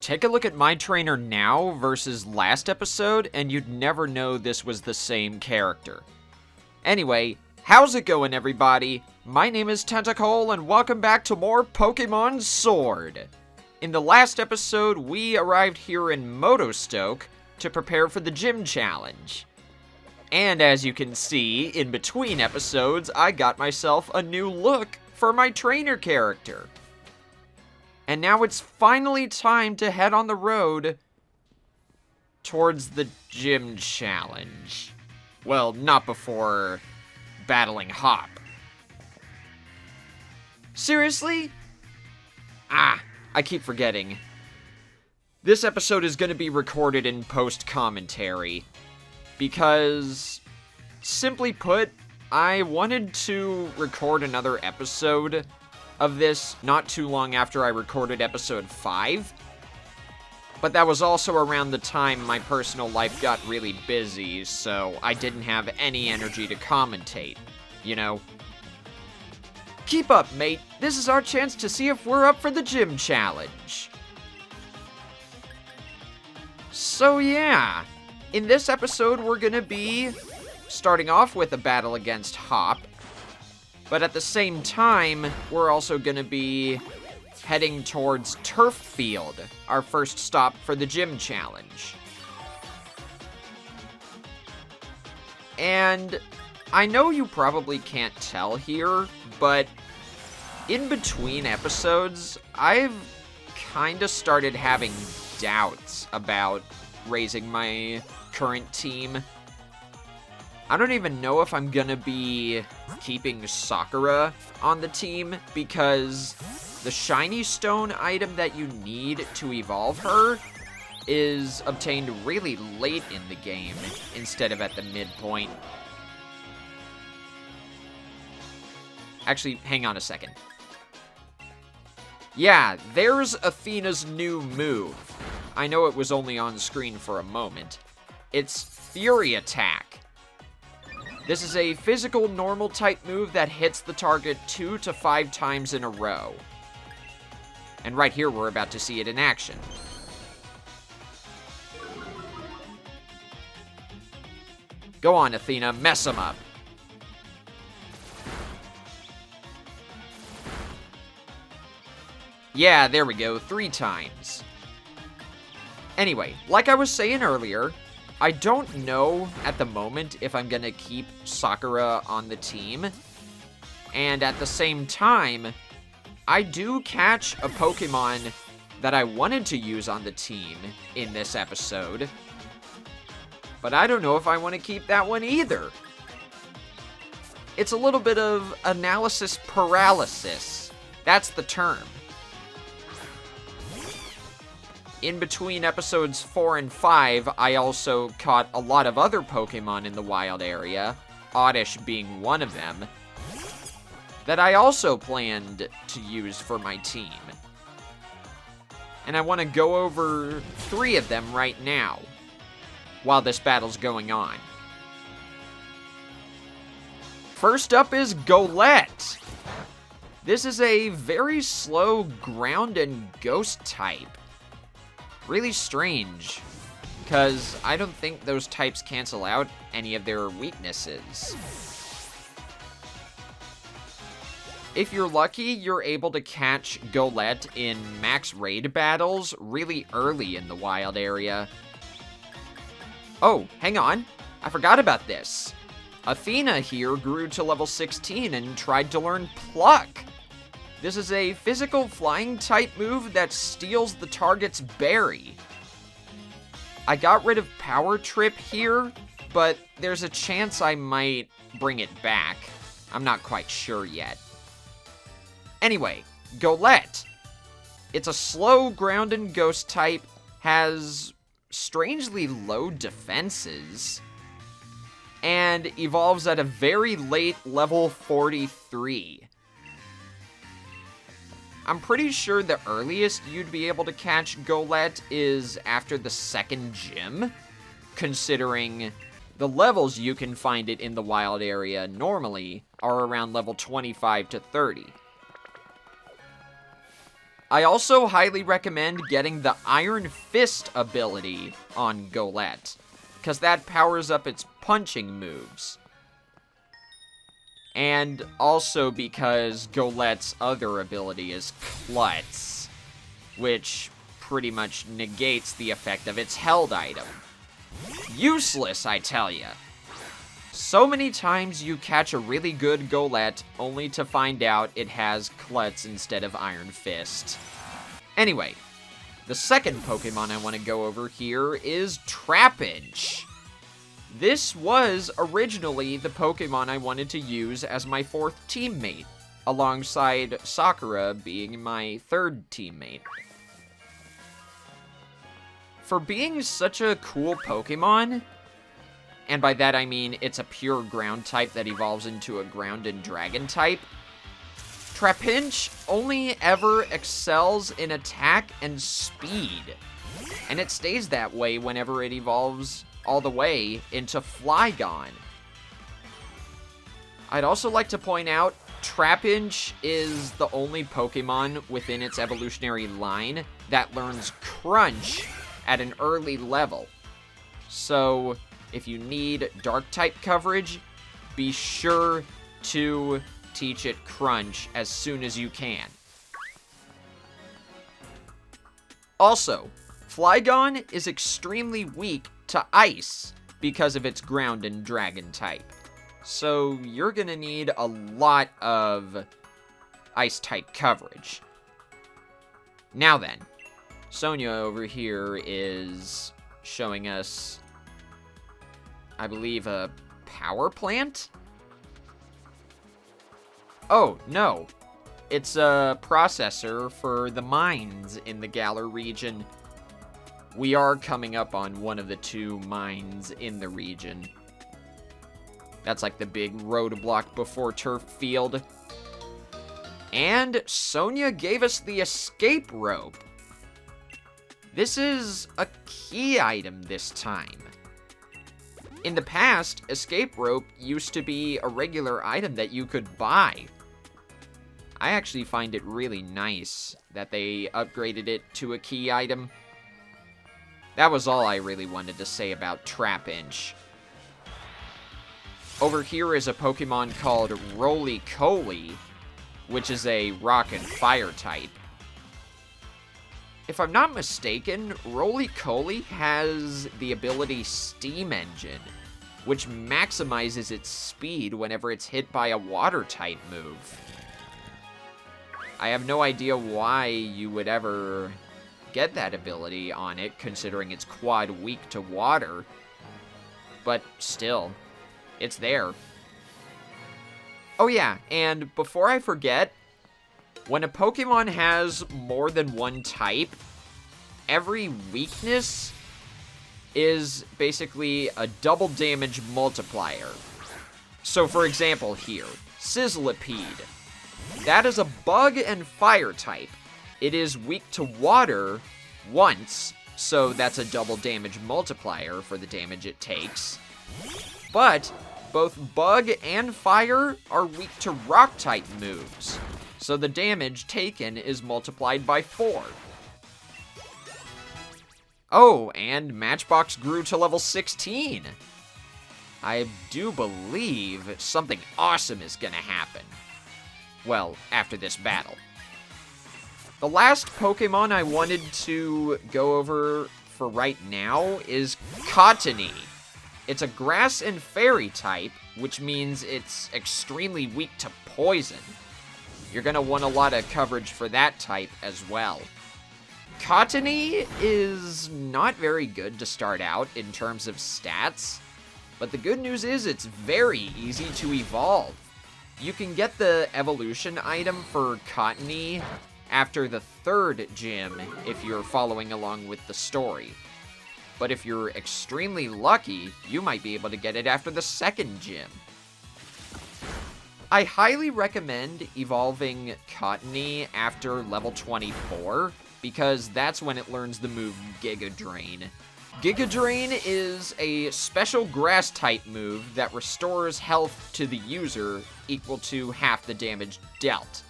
Take a look at my trainer now versus last episode, and you'd never know this was the same character. Anyway, how's it going, everybody? My name is Tentacle, and welcome back to more Pokémon Sword. In the last episode, we arrived here in Motostoke to prepare for the gym challenge. And as you can see, in between episodes, I got myself a new look for my trainer character. And now it's finally time to head on the road towards the gym challenge. Well, not before battling Hop. Seriously? I keep forgetting. This episode is going to be recorded in post-commentary because, simply put, I wanted to record another episode of this not too long after I recorded episode 5. But that was also around the time my personal life got really busy, so I didn't have any energy to commentate, you know? Keep up, mate. This is our chance to see if we're up for the gym challenge. So yeah, in this episode we're gonna be starting off with a battle against Hop, but at the same time, we're also gonna be heading towards Turffield, our first stop for the gym challenge. And I know you probably can't tell here, but in between episodes, I've kinda started having doubts about raising my current team. I don't even know if I'm gonna be keeping Sakura on the team, because the shiny stone item that you need to evolve her is obtained really late in the game instead of at the midpoint. Actually, hang on a second. Yeah, there's Athena's new move. I know it was only on screen for a moment. It's Fury Attack. This is a physical normal type move that hits the target 2 to 5 times in a row. And right here, we're about to see it in action. Go on, Athena, mess him up. Yeah, there we go, 3 times. Anyway, like I was saying earlier, I don't know at the moment if I'm gonna keep Sakura on the team. And at the same time, I do catch a Pokemon that I wanted to use on the team in this episode. But I don't know if I want to keep that one either. It's a little bit of analysis paralysis. That's the term. In between episodes 4 and 5, I also caught a lot of other Pokemon in the wild area, Oddish being one of them, that I also planned to use for my team. And I want to go over 3 of them right now, while this battle's going on. First up is Golett. This is a very slow ground and ghost type. Really strange, because I don't think those types cancel out any of their weaknesses. If you're lucky, you're able to catch Golett in max raid battles really early in the wild area. Oh, hang on, I forgot about this. Athena here grew to level 16 and tried to learn Pluck. This is a physical flying type move that steals the target's berry. I got rid of Power Trip here, but there's a chance I might bring it back. I'm not quite sure yet. Anyway, Golett. It's a slow ground and ghost type, has strangely low defenses, and evolves at a very late level 43. I'm pretty sure the earliest you'd be able to catch Golett is after the 2nd gym, considering the levels you can find it in the wild area normally are around level 25 to 30. I also highly recommend getting the Iron Fist ability on Golett, because that powers up its punching moves. And also because Golett's other ability is Klutz, which pretty much negates the effect of its held item. Useless, I tell ya. So many times you catch a really good Golett only to find out it has Klutz instead of Iron Fist. Anyway, the second Pokemon I want to go over here is Trapinch. This was originally the Pokemon I wanted to use as my fourth teammate, alongside Sakura being my third teammate. For being such a cool Pokemon, and by that I mean it's a pure ground type that evolves into a ground and dragon type, Trapinch only ever excels in attack and speed, and it stays that way whenever it evolves all the way into Flygon. I'd also like to point out, Trapinch is the only Pokemon within its evolutionary line that learns Crunch at an early level. So, if you need Dark-type coverage, be sure to teach it Crunch as soon as you can. Also, Flygon is extremely weak to Ice because of its ground and dragon type. So you're gonna need a lot of Ice-type coverage. Now then, Sonia over here is showing us, I believe, a power plant? Oh, no. It's a processor for the mines in the Galar region. We are coming up on one of the two mines in the region. That's like the big roadblock before Turffield. And Sonia gave us the escape rope. This is a key item this time. In the past, escape rope used to be a regular item that you could buy. I actually find it really nice that they upgraded it to a key item. That was all I really wanted to say about Trapinch. Over here is a Pokemon called Roly-Coly, which is a rock and fire type. If I'm not mistaken, Roly-Coly has the ability Steam Engine, which maximizes its speed whenever it's hit by a water-type move. I have no idea why you would ever get that ability on it, considering it's quad weak to water. But still, it's there. Oh yeah, and before I forget, when a Pokemon has more than one type, every weakness is basically a double damage multiplier. So for example here, Sizzlipede. That is a bug and fire type. It is weak to water once, so that's a double damage multiplier for the damage it takes. But both bug and fire are weak to rock type moves, so the damage taken is multiplied by 4. Oh, and Matchbox grew to level 16. I do believe something awesome is gonna happen. Well, after this battle. The last Pokemon I wanted to go over for right now is Cottony. It's a grass and fairy type, which means it's extremely weak to poison. You're gonna want a lot of coverage for that type as well. Cottony is not very good to start out in terms of stats, but the good news is it's very easy to evolve. You can get the evolution item for Cottony after the 3rd gym if you're following along with the story. But if you're extremely lucky, you might be able to get it after the 2nd gym. I highly recommend evolving Cottony after level 24, because that's when it learns the move Giga Drain. Giga Drain is a special grass-type move that restores health to the user equal to half the damage dealt.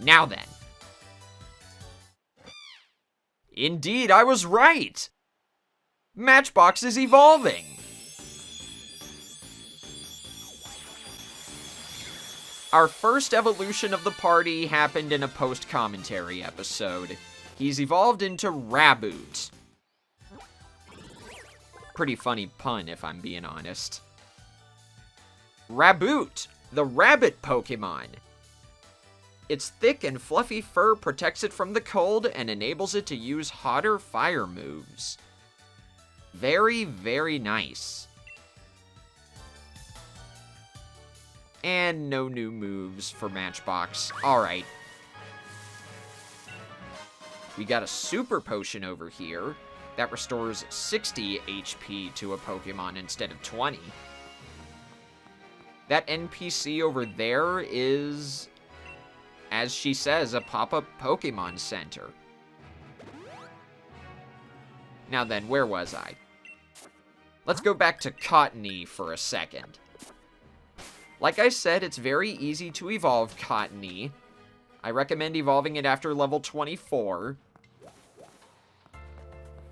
Now then, Indeed, I was right! Matchbox is evolving! Our first evolution of the party happened in a post-commentary episode. He's evolved into Raboot. Pretty funny pun, if I'm being honest. Raboot, the rabbit Pokemon. Its thick and fluffy fur protects it from the cold and enables it to use hotter fire moves. Very, very nice. And no new moves for Matchbox. Alright. We got a Super Potion over here that restores 60 HP to a Pokemon instead of 20. That NPC over there is, as she says, a pop-up Pokemon Center. Now then, where was I? Let's go back to Cottony for a second. Like I said, it's very easy to evolve Cottony. I recommend evolving it after level 24.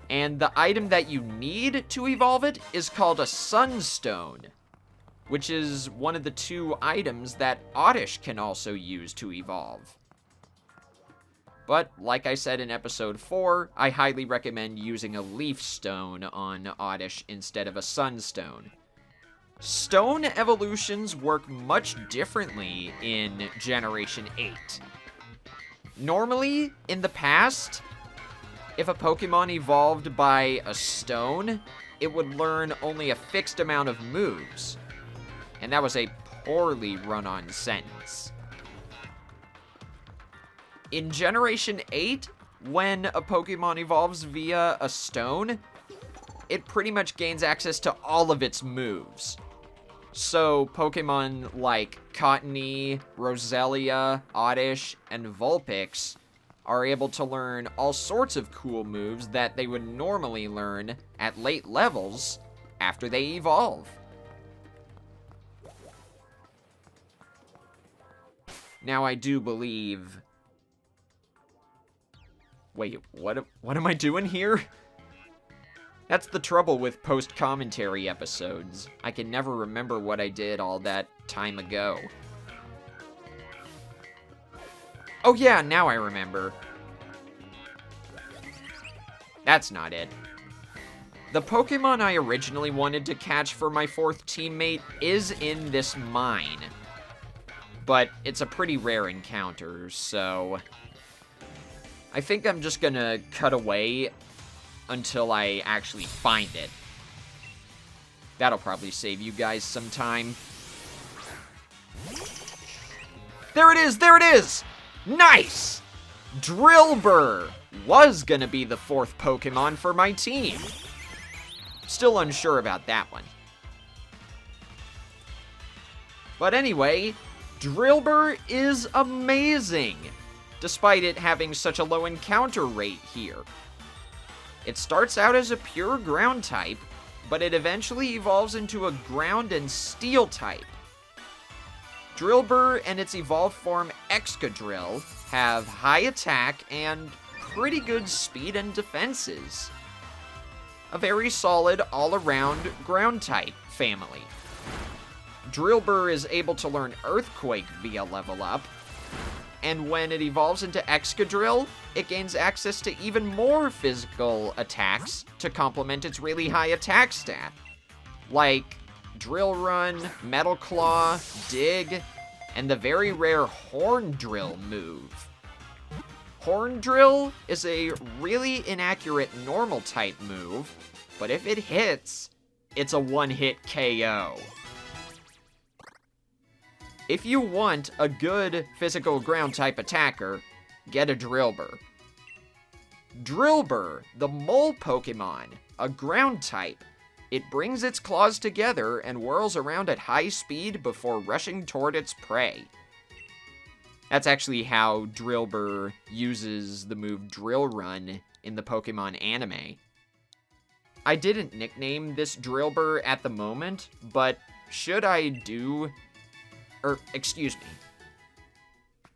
And the item that you need to evolve it is called a Sunstone, which is one of the 2 items that Oddish can also use to evolve. But, like I said in episode 4, I highly recommend using a Leaf Stone on Oddish instead of a Sunstone. Stone evolutions work much differently in Generation 8. Normally, in the past, if a Pokemon evolved by a stone, it would learn only a fixed amount of moves. And that was a poorly run-on sentence. In Generation 8, when a Pokemon evolves via a stone, it pretty much gains access to all of its moves. So, Pokemon like Cottony, Roselia, Oddish, and Vulpix are able to learn all sorts of cool moves that they would normally learn at late levels after they evolve. Now, I do believe... Wait, what am I doing here? That's the trouble with post-commentary episodes. I can never remember what I did all that time ago. Oh yeah, now I remember. That's not it. The Pokemon I originally wanted to catch for my 4th teammate is in this mine. But it's a pretty rare encounter, so... I think I'm just gonna cut away until I actually find it. That'll probably save you guys some time. There it is! There it is! Nice! Drillbur was gonna be the 4th Pokemon for my team. Still unsure about that one. But anyway, Drillbur is amazing, despite it having such a low encounter rate here. It starts out as a pure ground type, but it eventually evolves into a ground and steel type. Drillbur and its evolved form Excadrill have high attack and pretty good speed and defenses. A very solid all-around ground type family. Drillbur is able to learn Earthquake via level up, and when it evolves into Excadrill, it gains access to even more physical attacks to complement its really high attack stat, like Drill Run, Metal Claw, Dig, and the very rare Horn Drill move. Horn Drill is a really inaccurate normal type move, but if it hits, it's a one-hit KO. If you want a good physical ground type attacker, get a Drillbur. Drillbur, the mole Pokemon, a ground type. It brings its claws together and whirls around at high speed before rushing toward its prey. That's actually how Drillbur uses the move Drill Run in the Pokemon anime. I didn't nickname this Drillbur at the moment, but should I do... excuse me.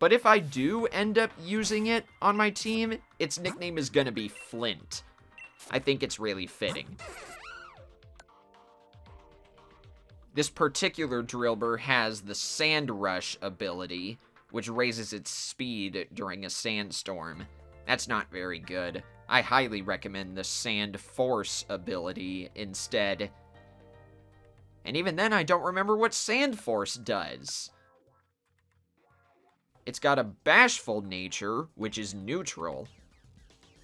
But if I do end up using it on my team, its nickname is gonna be Flint. I think it's really fitting. This particular Drillbur has the Sand Rush ability, which raises its speed during a sandstorm. That's not very good. I highly recommend the Sand Force ability instead. And even then, I don't remember what Sand Force does. It's got a bashful nature, which is neutral.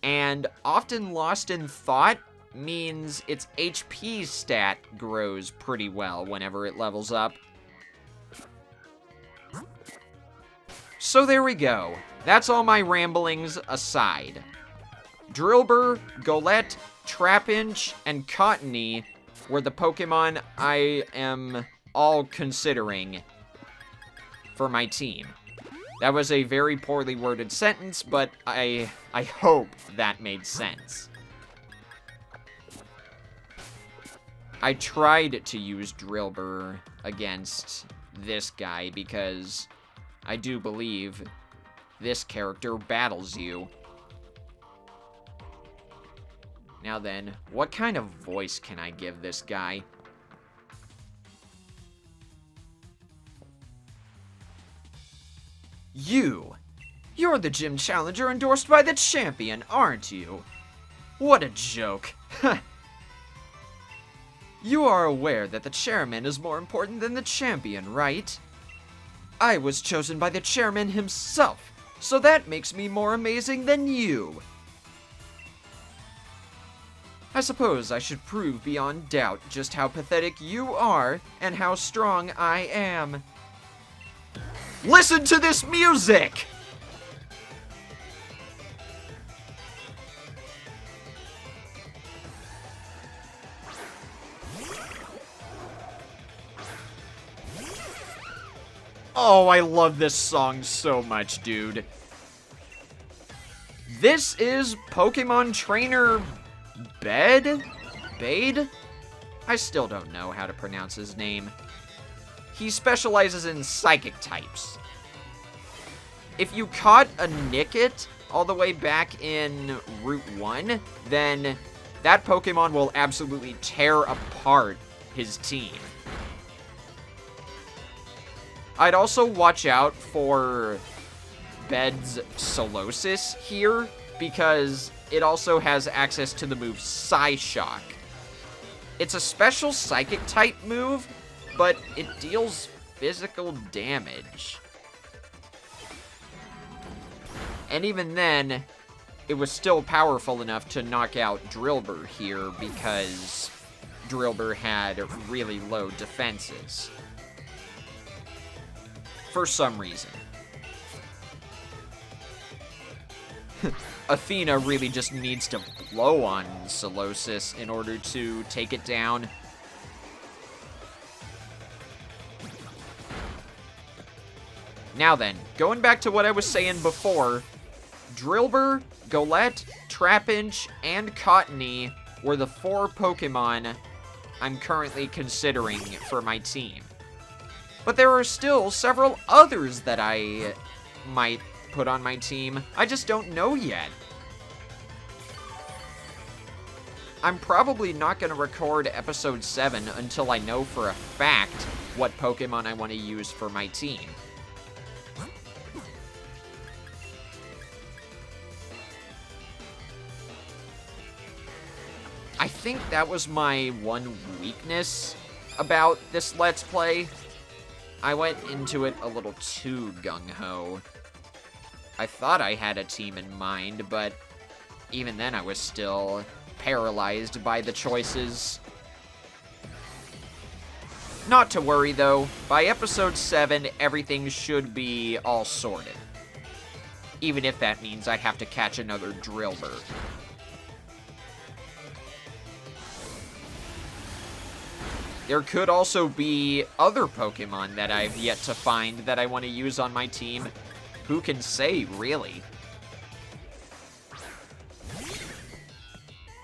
And often lost in thought means its HP stat grows pretty well whenever it levels up. So there we go. That's all my ramblings aside. Drillbur, Golett, Trapinch, and Cottony were the Pokemon I am all considering for my team. That was a very poorly worded sentence, but I hope that made sense. I tried to use Drillbur against this guy because I do believe this character battles you. Now then, what kind of voice can I give this guy? You're the gym challenger endorsed by the champion, aren't you? What a joke. You are aware that the chairman is more important than the champion, right? I was chosen by the chairman himself, so that makes me more amazing than you. I suppose I should prove beyond doubt just how pathetic you are and how strong I am. Listen to this music! Oh, I love this song so much, dude. This is Pokemon Trainer Bade? I still don't know how to pronounce his name. He specializes in psychic types. If you caught a Nickit all the way back in Route 1, then that Pokemon will absolutely tear apart his team. I'd also watch out for Bed's Solosis here, because it also has access to the move Psyshock. It's a special psychic type move, but it deals physical damage. And even then, it was still powerful enough to knock out Drillbur here, because Drillbur had really low defenses. For some reason. Athena really just needs to blow on Solosis in order to take it down. Now then, going back to what I was saying before, Drillbur, Golett, Trapinch, and Cottony were the 4 Pokemon I'm currently considering for my team. But there are still several others that I might put on my team. I just don't know yet. I'm probably not going to record episode 7 until I know for a fact what Pokemon I want to use for my team. I think that was my one weakness about this Let's Play. I went into it a little too gung-ho. I thought I had a team in mind, but even then I was still paralyzed by the choices. Not to worry though, by episode 7 everything should be all sorted. Even if that means I have to catch another Drillbur. There could also be other Pokemon that I've yet to find that I want to use on my team. Who can say, really?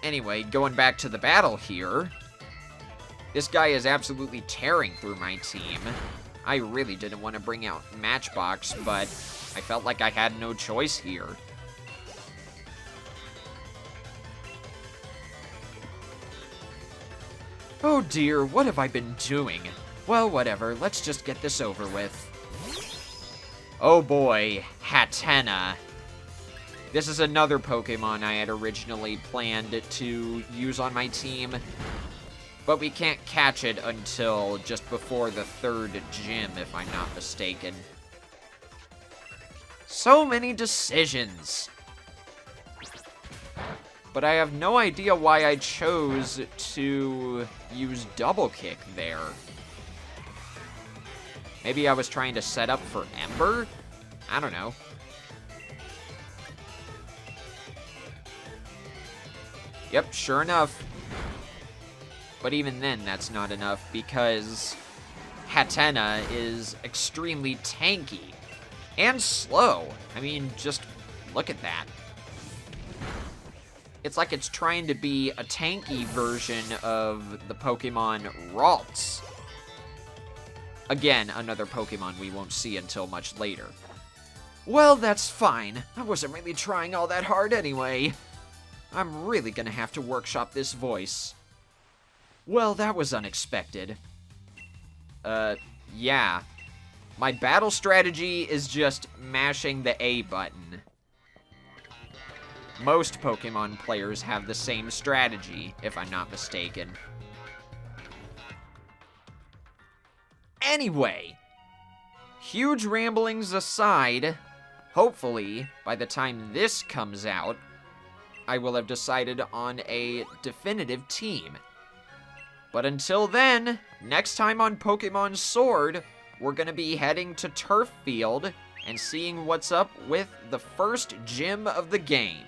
Anyway, going back to the battle here. This guy is absolutely tearing through my team. I really didn't want to bring out Matchbox, but I felt like I had no choice here. Oh dear, what have I been doing? Well, whatever, let's just get this over with. Oh boy, Hatenna. This is another Pokemon I had originally planned to use on my team, but we can't catch it until just before the 3rd gym, if I'm not mistaken. So many decisions. But I have no idea why I chose to use Double Kick there. Maybe I was trying to set up for Ember? I don't know. Yep, sure enough. But even then, that's not enough because Hatenna is extremely tanky and slow. I mean, just look at that. It's like it's trying to be a tanky version of the Pokemon Ralts. Again, another Pokemon we won't see until much later. Well, that's fine. I wasn't really trying all that hard anyway. I'm really gonna have to workshop this voice. Well, that was unexpected. Yeah. My battle strategy is just mashing the A button. Most Pokemon players have the same strategy, if I'm not mistaken. Anyway, huge ramblings aside, hopefully, by the time this comes out, I will have decided on a definitive team. But until then, next time on Pokemon Sword, we're gonna be heading to Turffield and seeing what's up with the first gym of the game.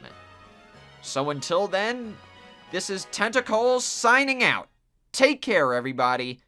So until then, this is Tentacle signing out. Take care, everybody.